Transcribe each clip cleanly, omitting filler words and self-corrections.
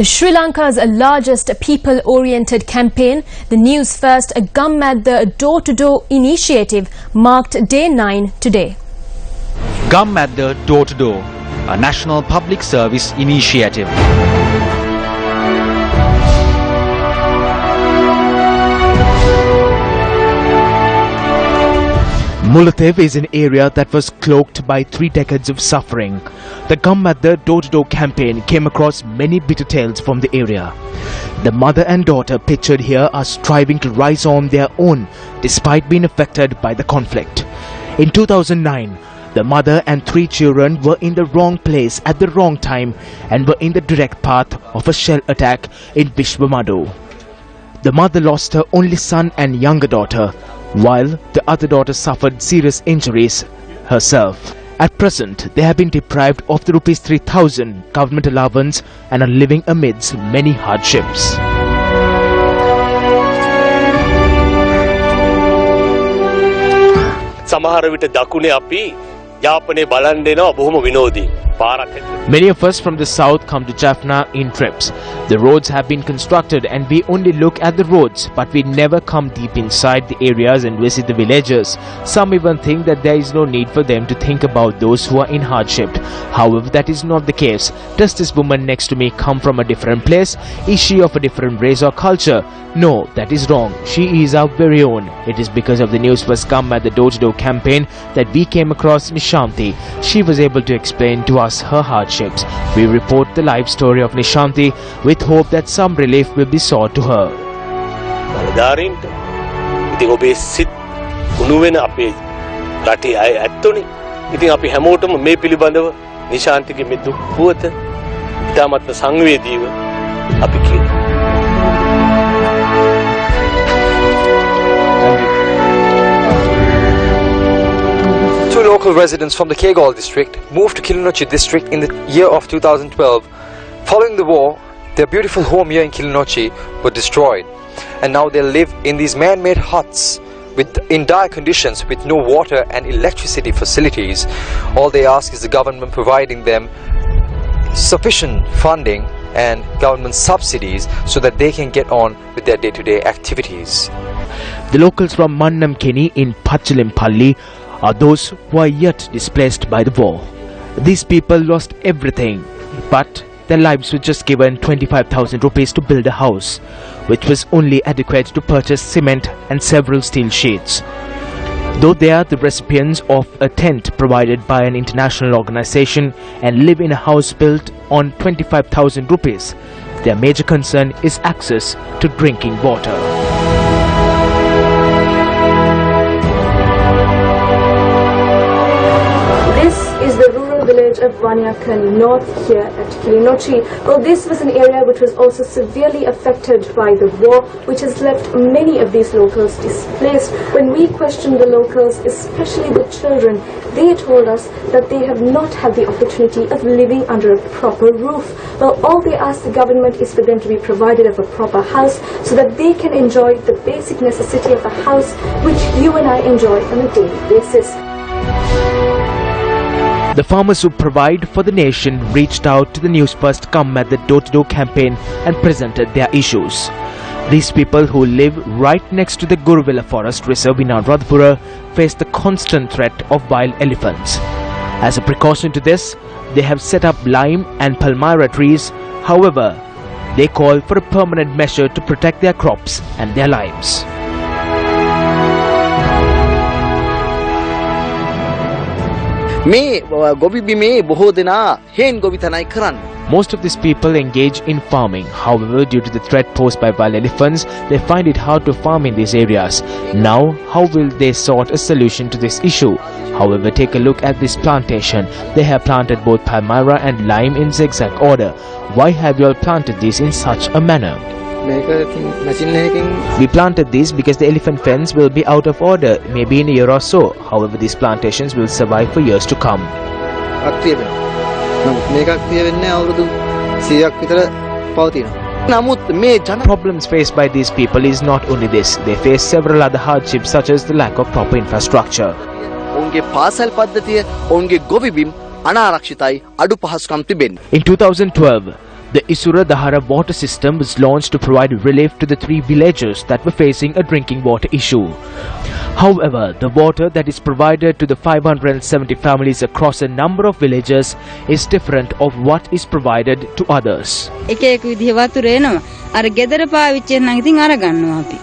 Sri Lanka's largest people-oriented campaign, the Newsfirst Gammedda door-to-door initiative, marked Day 9 today. Gammedda door-to-door, a national public service initiative. Mullaitivu is an area that was cloaked by 3 decades of suffering. The Gammedda door-to-door campaign came across many bitter tales from the area. The mother and daughter pictured here are striving to rise on their own despite being affected by the conflict. In 2009, the mother and 3 children were in the wrong place at the wrong time and were in the direct path of a shell attack in Vishwamadu. The mother lost her only son and younger daughter, while the other daughter suffered serious injuries herself. At present, they have been deprived of the Rs 3,000 government allowance and are living amidst many hardships. Many of us from the south come to Jaffna in trips. The roads have been constructed and we only look at the roads, but we never come deep inside the areas and visit the villages. Some even think that there is no need for them to think about those who are in hardship. However, that is not the case. Does this woman next to me come from a different place? Is she of a different race or culture? No, that is wrong. She is our very own. It is because of the Newsfirst Gammedda door-to-door campaign that we came across Nishanti. She was able to explain to us her hardships. We report the life story of Nishanti with hope that some relief will be sought to her. Two local residents from the Kegal district moved to Kilinochchi district in the year of 2012. Following the war, their beautiful home here in Kilinochchi were destroyed, and now they live in these man-made huts in dire conditions with no water and electricity facilities. All they ask is the government providing them sufficient funding and government subsidies so that they can get on with their day-to-day activities. The locals from Mannamkeni in Pachilimpalli are those who are yet displaced by the war. These people lost everything, but their lives were just given 25,000 rupees to build a house, which was only adequate to purchase cement and several steel sheets. Though they are the recipients of a tent provided by an international organization and live in a house built on 25,000 rupees, their major concern is access to drinking water. The rural village of Vanyakan north here at Kilinochchi. Well, this was an area which was also severely affected by the war, which has left many of these locals displaced. When we questioned the locals, especially the children, they told us that they have not had the opportunity of living under a proper roof. Well, all they ask the government is for them to be provided of a proper house so that they can enjoy the basic necessity of a house which you and I enjoy on a daily basis. The farmers who provide for the nation reached out to the Newsfirst Gammedda door-to-door campaign and presented their issues. These people who live right next to the Guruvilla Forest Reserve in Anuradhapura face the constant threat of wild elephants. As a precaution to this, they have set up lime and palmyra trees. However, they call for a permanent measure to protect their crops and their lives. Most of these people engage in farming. However, due to the threat posed by wild elephants, they find it hard to farm in these areas. Now, how will they sort a solution to this issue? However, take a look at this plantation. They have planted both palmyra and lime in zigzag order. Why have you all planted these in such a manner? We planted these because the elephant fence will be out of order, maybe in a year or so. However, these plantations will survive for years to come. Problems faced by these people is not only this. They face several other hardships such as the lack of proper infrastructure. In 2012, The Anuradhapura water system was launched to provide relief to the 3 villages that were facing a drinking water issue. However, the water that is provided to the 570 families across a number of villages is different of what is provided to others. එක එක විදිහ වතුර එනවා. අර ගෙදර පාවිච්චි නම් ඉතින් අර ගන්නවා අපි.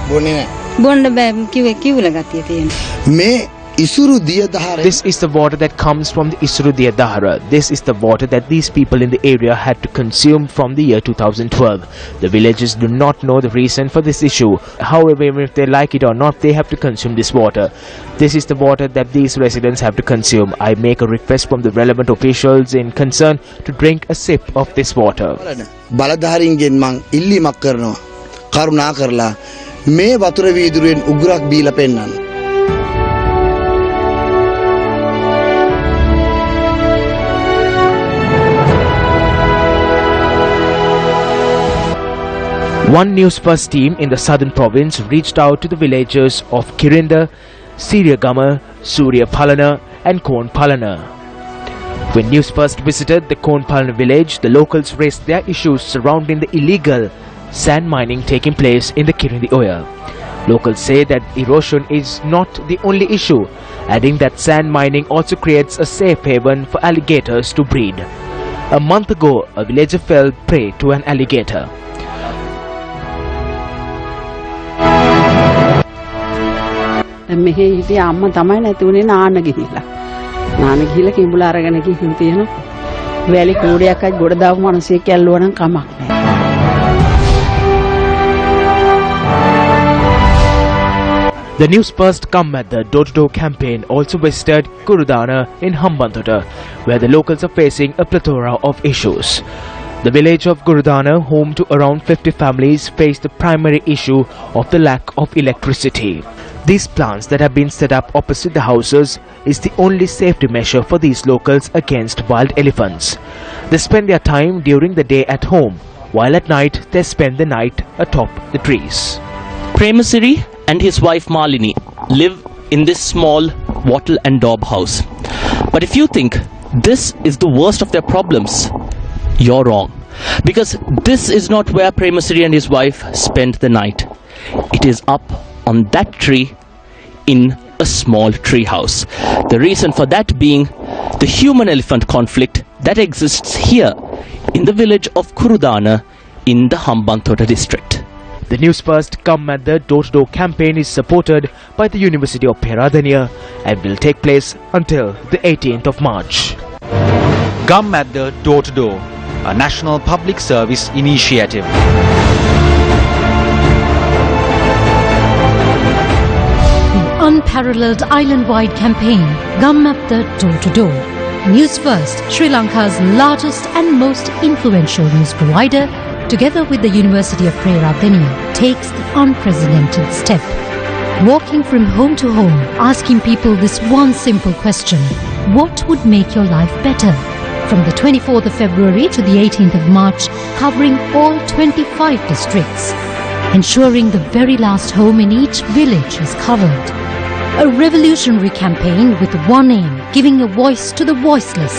බොන්නේ නැහැ. බොන්න බෑ කිව්ල ගතිය තියෙනවා. This is the water that comes from the Anuradhapura. This is the water that these people in the area had to consume from the year 2012. The villagers do not know the reason for this issue. However, even if they like it or not, they have to consume this water. This is the water that these residents have to consume. I make a request from the relevant officials in concern to drink a sip of this water. බලධාරීන්ගෙන් මං ඉල්ලීමක් කරනවා. කරුණා කරලා මේ වතුර වීදුරුවෙන් උගුරක් බීලා පෙන්නන්න. One Newsfirst team in the southern province reached out to the villagers of Kirinda, Siriyagama, Surya Palana and Kon Palana. When Newsfirst visited the Kon Palana village, the locals raised their issues surrounding the illegal sand mining taking place in the Kirinda area. Locals say that erosion is not the only issue, adding that sand mining also creates a safe haven for alligators to breed. A month ago, a villager fell prey to an alligator. මෙහි හිටිය අම්මා තමයි නැති උනේ නාන්න ගිහිල්ලා. නාන්න ගිහිල්ලා කිඹුලා අරගෙන ගිහින් තියෙනවා. වැලි කූඩයක් අයි ගොඩ දාපු මිනිස්සෙක් ඇල්ලුවා නම් කමක් නැහැ. The Newsfirst Gammedda door-to-door campaign also visited Kurudana in Hambantota, where the locals are facing a plethora of issues. The village of Gurudana, home to around 50 families, face the primary issue of the lack of electricity. These plants that have been set up opposite the houses is the only safety measure for these locals against wild elephants. They spend their time during the day at home, while at night they spend the night atop the trees. Premasiri and his wife Malini live in this small wattle and daub house. But if you think this is the worst of their problems, you're wrong. Because this is not where Premasiri and his wife spend the night. It is up on that tree in a small tree house. The reason for that being the human-elephant conflict that exists here in the village of Kurudana in the Hambantota district. The Newsfirst Gammedda door-to-door campaign is supported by the University of Peradeniya and will take place until the 18th of March. Gammedda door-to-door, a national public service initiative. Unparalleled island-wide campaign, Gammedda door-to-door. Newsfirst, Sri Lanka's largest and most influential news provider, together with the University of Peradeniya, takes the unprecedented step. Walking from home to home, asking people this one simple question: what would make your life better? From the 24th of February to the 18th of March, covering all 25 districts, ensuring the very last home in each village is covered. A revolutionary campaign with one aim: giving a voice to the voiceless.